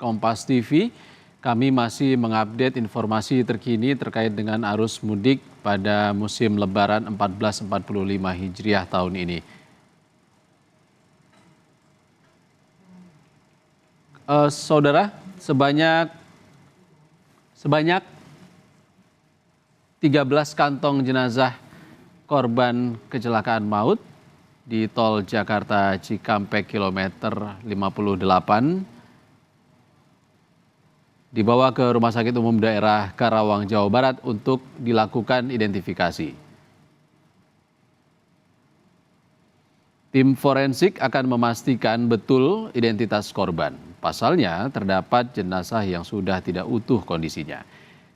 Kompas TV. Kami masih mengupdate informasi terkini terkait dengan arus mudik pada musim Lebaran 1445 Hijriah tahun ini. Saudara, sebanyak 13 kantong jenazah korban kecelakaan maut di tol Jakarta Cikampek kilometer 58 dibawa ke Rumah Sakit Umum Daerah Karawang, Jawa Barat untuk dilakukan identifikasi. Tim forensik akan memastikan betul identitas korban. Pasalnya, terdapat jenazah yang sudah tidak utuh kondisinya.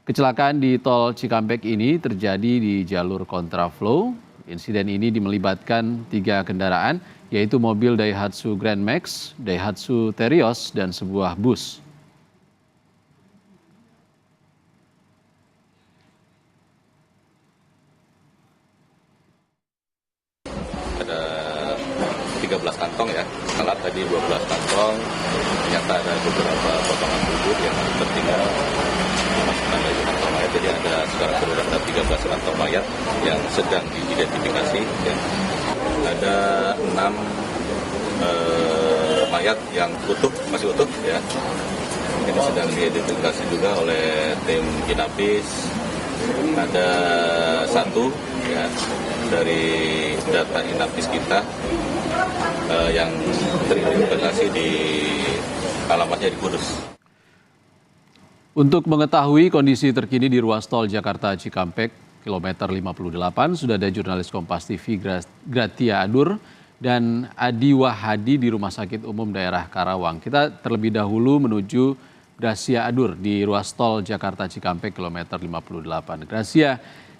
Kecelakaan di tol Cikampek ini terjadi di jalur kontraflow. Insiden ini melibatkan 3 kendaraan, yaitu mobil Daihatsu Grand Max, Daihatsu Terios, dan sebuah bus. Ada 13 kantong ya, setelah tadi 12 kantong, ternyata ada beberapa potongan tubuh yang tertinggal dimasukkan dari kantong mayat. Jadi ada sekarang sudah ada 13 kantong mayat yang sedang diidentifikasi. Ya. Ada 6 mayat yang masih utuh ya. Ini sedang diidentifikasi juga oleh tim Inapis. Ada 1 ya dari data Inapis kita yang teridentifikasi di alamatnya di Kudus. Untuk mengetahui kondisi terkini di ruas tol Jakarta Cikampek kilometer 58 sudah ada jurnalis Kompas TV Gratia Adur dan Adi Wahadi di Rumah Sakit Umum Daerah Karawang. Kita terlebih dahulu menuju Gracia Adur di ruas tol Jakarta Cikampek kilometer 58.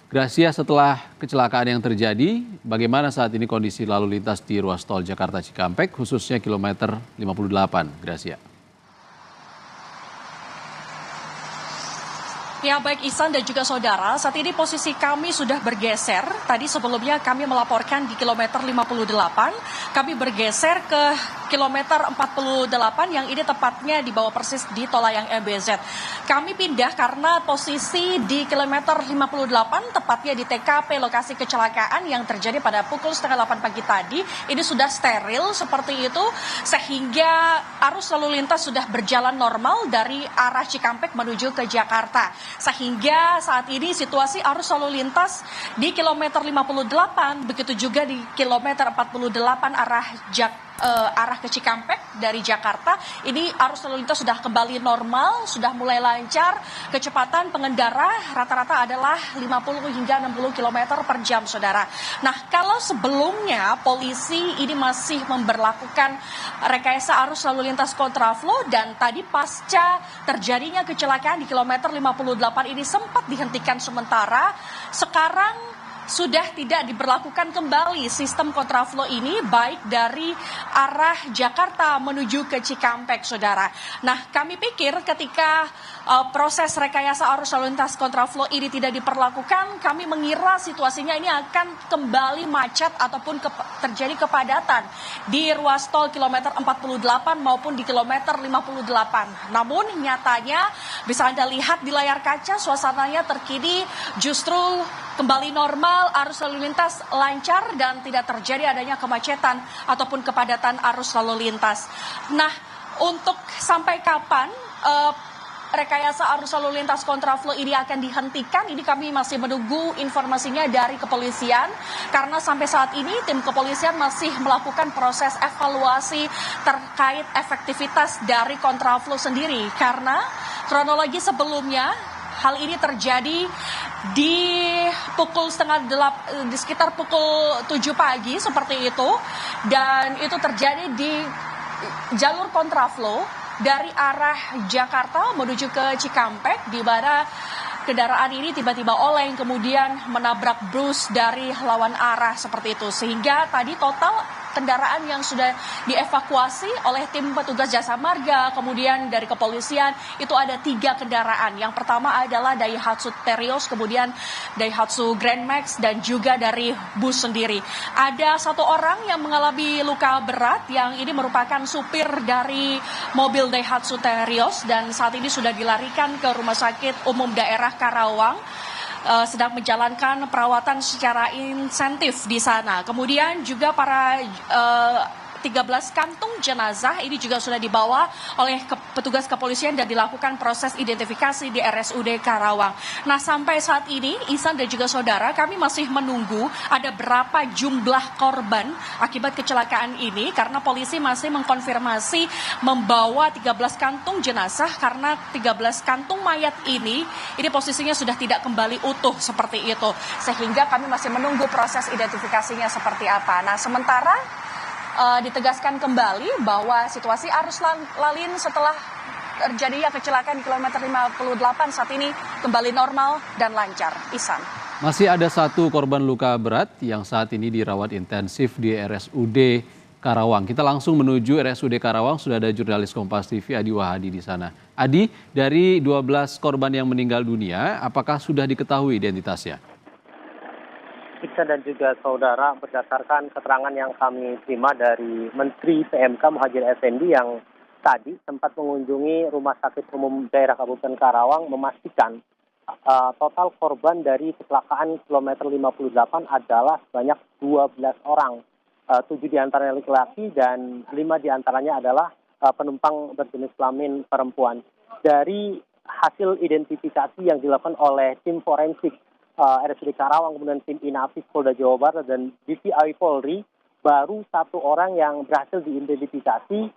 Gracia, setelah kecelakaan yang terjadi, bagaimana saat ini kondisi lalu lintas di ruas tol Jakarta Cikampek, khususnya kilometer 58, Gracia? Ya, baik Ihsan dan juga saudara, saat ini posisi kami sudah bergeser. Tadi sebelumnya kami melaporkan di kilometer 58, kami bergeser ke kilometer 48 yang ini tepatnya di bawah persis di tol layang MBZ. Kami pindah karena posisi di kilometer 58 tepatnya di TKP lokasi kecelakaan yang terjadi pada pukul setengah 8 pagi tadi. Ini sudah steril seperti itu sehingga arus lalu lintas sudah berjalan normal dari arah Cikampek menuju ke Jakarta. Sehingga saat ini situasi arus lalu lintas di kilometer 58 begitu juga di kilometer 48 arah ke Cikampek dari Jakarta, ini arus lalu lintas sudah kembali normal, sudah mulai lancar. Kecepatan pengendara rata-rata adalah 50 hingga 60 km per jam, saudara. Nah, kalau sebelumnya polisi ini masih memberlakukan rekayasa arus lalu lintas kontraflow dan tadi pasca terjadinya kecelakaan di kilometer 58 ini sempat dihentikan sementara, sekarang sudah tidak diberlakukan kembali sistem kontraflow ini baik dari arah Jakarta menuju ke Cikampek, saudara. Nah, kami pikir ketika proses rekayasa arus lalu lintas kontraflow ini tidak diperlakukan, kami mengira situasinya ini akan kembali macet ataupun terjadi kepadatan di ruas tol kilometer 48 maupun di kilometer 58. Namun nyatanya bisa Anda lihat di layar kaca suasananya terkini justru kembali normal, arus lalu lintas lancar dan tidak terjadi adanya kemacetan ataupun kepadatan arus lalu lintas. Nah, untuk sampai kapan rekayasa arus lalu lintas kontraflow ini akan dihentikan, ini kami masih menunggu informasinya dari kepolisian, karena sampai saat ini tim kepolisian masih melakukan proses evaluasi terkait efektivitas dari kontraflow sendiri, karena kronologi sebelumnya hal ini terjadi di sekitar pukul 7 pagi seperti itu, dan itu terjadi di jalur kontraflow dari arah Jakarta menuju ke Cikampek, di mana kendaraan ini tiba-tiba oleng kemudian menabrak bus dari lawan arah seperti itu, sehingga tadi total kendaraan yang sudah dievakuasi oleh tim petugas jasa marga, kemudian dari kepolisian, itu ada 3 kendaraan. Yang pertama adalah Daihatsu Terios, kemudian Daihatsu Grand Max, dan juga dari bus sendiri. Ada 1 orang yang mengalami luka berat, yang ini merupakan supir dari mobil Daihatsu Terios, dan saat ini sudah dilarikan ke Rumah Sakit Umum Daerah Karawang, sedang menjalankan perawatan secara insentif di sana. Kemudian juga para 13 kantung jenazah ini juga sudah dibawa oleh petugas kepolisian dan dilakukan proses identifikasi di RSUD Karawang. Nah, sampai saat ini Ihsan dan juga saudara, kami masih menunggu ada berapa jumlah korban akibat kecelakaan ini, karena polisi masih mengkonfirmasi membawa 13 kantung jenazah, karena 13 kantung mayat ini posisinya sudah tidak kembali utuh seperti itu, sehingga kami masih menunggu proses identifikasinya seperti apa. Nah, sementara ditegaskan kembali bahwa situasi arus lalin setelah terjadinya kecelakaan di kilometer 58 saat ini kembali normal dan lancar. Ihsan. Masih ada 1 korban luka berat yang saat ini dirawat intensif di RSUD Karawang. Kita langsung menuju RSUD Karawang, sudah ada jurnalis Kompas TV Adi Wahadi di sana. Adi, dari 12 korban yang meninggal dunia, apakah sudah diketahui identitasnya? Iksan dan juga saudara, berdasarkan keterangan yang kami terima dari Menteri PMK Muhadjir Effendi yang tadi sempat mengunjungi Rumah Sakit Umum Daerah Kabupaten Karawang, memastikan total korban dari kecelakaan kilometer 58 adalah sebanyak 12 orang. 7 diantaranya laki-laki dan 5 diantaranya adalah penumpang berjenis kelamin perempuan. Dari hasil identifikasi yang dilakukan oleh tim forensik RSUD Karawang, kemudian tim Inafis Polda Jawa Barat dan DVI Polri, baru 1 orang yang berhasil diidentifikasi.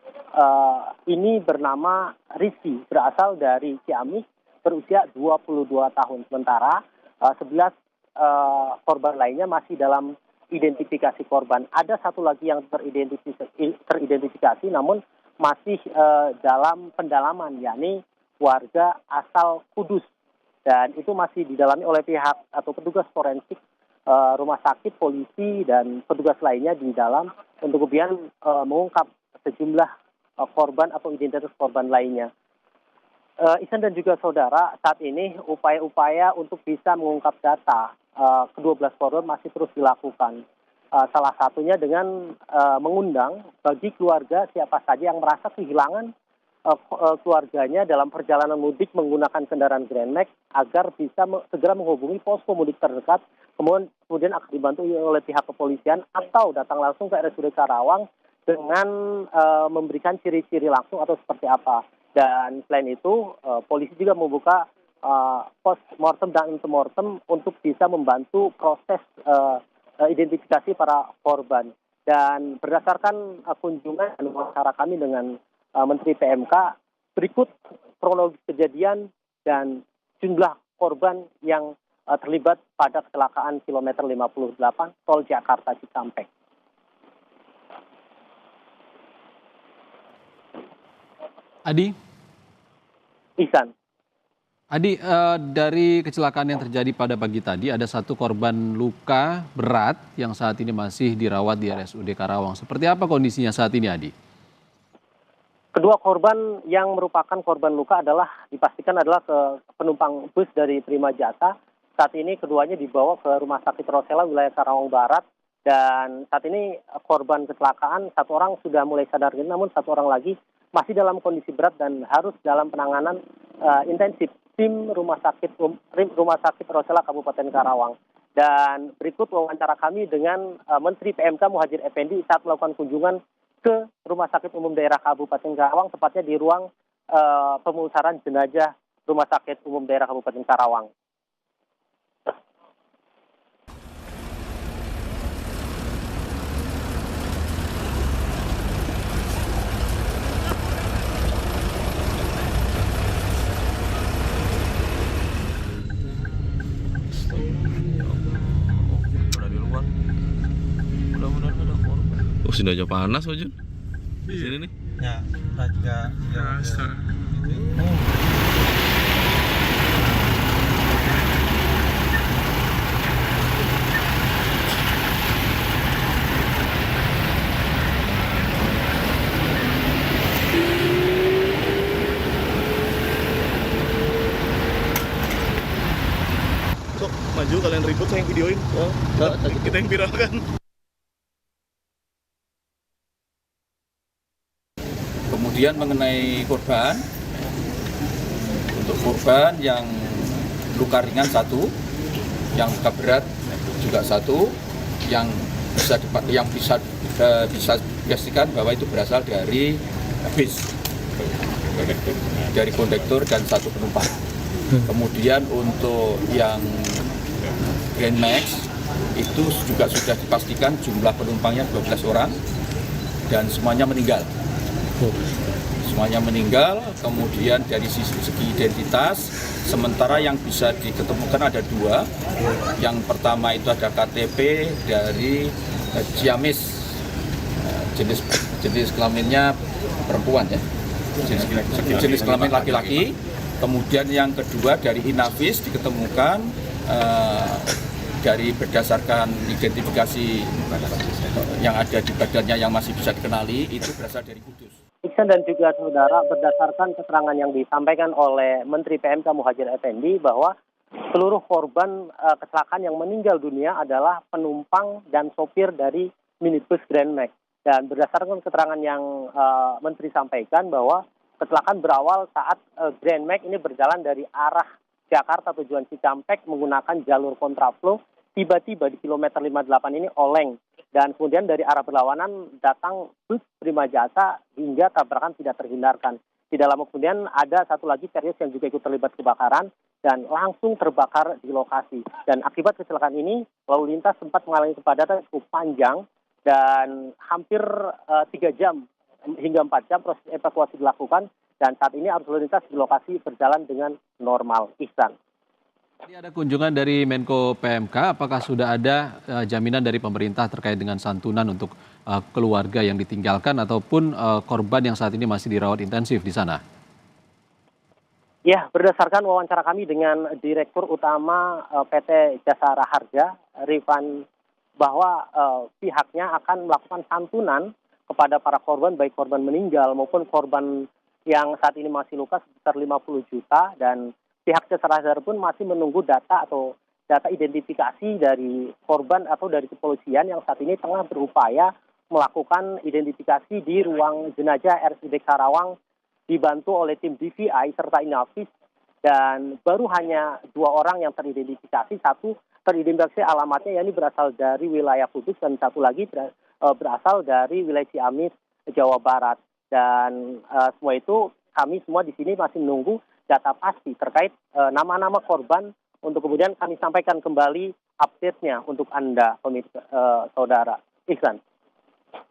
Ini bernama Rizky, berasal dari Ciamis, berusia 22 tahun. Sementara 11 korban lainnya masih dalam identifikasi korban. Ada 1 lagi yang teridentifikasi namun masih dalam pendalaman, yakni warga asal Kudus. Dan itu masih didalami oleh pihak atau petugas forensik rumah sakit, polisi, dan petugas lainnya di dalam untuk kemudian mengungkap sejumlah korban atau identitas korban lainnya. Ihsan dan juga saudara, saat ini upaya-upaya untuk bisa mengungkap data ke-12 korban masih terus dilakukan. Salah satunya dengan mengundang bagi keluarga siapa saja yang merasa kehilangan keluarganya dalam perjalanan mudik menggunakan kendaraan Grand Max agar bisa segera menghubungi posko mudik terdekat, kemudian akan dibantu oleh pihak kepolisian atau datang langsung ke RSUD Karawang dengan memberikan ciri-ciri langsung atau seperti apa. Dan selain itu, polisi juga membuka pos mortem dan antemortem untuk bisa membantu proses identifikasi para korban. Dan berdasarkan kunjungan dan wawancara kami dengan Menteri PMK, berikut kronologi kejadian dan jumlah korban yang terlibat pada kecelakaan kilometer 58 tol Jakarta Cikampek. Adi? Ihsan. Adi, dari kecelakaan yang terjadi pada pagi tadi, ada 1 korban luka berat yang saat ini masih dirawat di RSUD Karawang. Seperti apa kondisinya saat ini, Adi? Kedua korban yang merupakan korban luka dipastikan adalah penumpang bus dari Prima Jasa. Saat ini keduanya dibawa ke Rumah Sakit Rosela wilayah Karawang Barat. Dan saat ini korban kecelakaan 1 orang sudah mulai sadar, namun 1 orang lagi masih dalam kondisi berat dan harus dalam penanganan intensif tim Rumah Sakit Rosela Kabupaten Karawang. Dan berikut wawancara kami dengan Menteri PMK Muhadjir Effendi saat melakukan kunjungan ke Rumah Sakit Umum Daerah Kabupaten Karawang, tepatnya di ruang pemusaran jenazah Rumah Sakit Umum Daerah Kabupaten Karawang. Oh, sudah aja panas, Ojun. Di sini nih. Ya, juga maju, kalian ribut, saya yang videoin. Kita yang viralkan. Kemudian mengenai korban, untuk korban yang luka ringan 1, yang luka berat juga 1, yang bisa dipastikan bahwa itu berasal dari bis, dari kondektur dan 1 penumpang. Kemudian untuk yang Grand Max itu juga sudah dipastikan jumlah penumpangnya 12 orang dan semuanya meninggal. Semuanya meninggal. Kemudian dari segi identitas, sementara yang bisa diketemukan ada 2. Yang pertama itu ada KTP dari Ciamis, jenis kelaminnya perempuan ya, jenis kelamin laki-laki. Kemudian yang kedua dari Inavis diketemukan dari berdasarkan identifikasi yang ada di badannya yang masih bisa dikenali, itu berasal dari Kudus. Iksan dan juga saudara, berdasarkan keterangan yang disampaikan oleh Menteri PMK Muhadjir Effendi bahwa seluruh korban kecelakaan yang meninggal dunia adalah penumpang dan sopir dari minibus Grand Max. Dan berdasarkan keterangan yang Menteri sampaikan bahwa kecelakaan berawal saat Grand Max ini berjalan dari arah Jakarta tujuan Cikampek menggunakan jalur kontraflow, tiba-tiba di kilometer 58 ini oleng. Dan kemudian dari arah berlawanan datang bus Prima Jasa hingga tabrakan tidak terhindarkan. Tidak lama kemudian ada satu lagi Terios yang juga ikut terlibat kebakaran dan langsung terbakar di lokasi. Dan akibat kecelakaan ini, lalu lintas sempat mengalami kepadatan cukup panjang dan hampir 3 jam hingga 4 jam proses evakuasi dilakukan. Dan saat ini arus lalu lintas di lokasi berjalan dengan normal. Ihsan. Tadi ada kunjungan dari Menko PMK, apakah sudah ada jaminan dari pemerintah terkait dengan santunan untuk keluarga yang ditinggalkan ataupun korban yang saat ini masih dirawat intensif di sana? Ya, berdasarkan wawancara kami dengan Direktur Utama PT Jasa Raharja, Rifan, bahwa pihaknya akan melakukan santunan kepada para korban, baik korban meninggal maupun korban yang saat ini masih luka sekitar 50 juta, dan pihak Jasa Raharja pun masih menunggu data atau data identifikasi dari korban atau dari kepolisian yang saat ini tengah berupaya melakukan identifikasi di ruang jenazah RSUD Karawang dibantu oleh tim DVI serta Inavis, dan baru hanya 2 orang yang teridentifikasi. 1 teridentifikasi alamatnya yakni berasal dari wilayah Kudus dan 1 lagi berasal dari wilayah Ciamis, Jawa Barat. Dan semua itu kami semua di sini masih menunggu data pasti terkait nama-nama korban untuk kemudian kami sampaikan kembali update-nya untuk Anda, pemirsa saudara. Ihsan.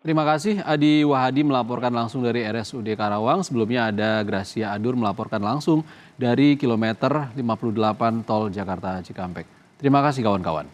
Terima kasih Adi Wahadi melaporkan langsung dari RSUD Karawang. Sebelumnya ada Gracia Adur melaporkan langsung dari kilometer 58 Tol Jakarta Cikampek. Terima kasih kawan-kawan.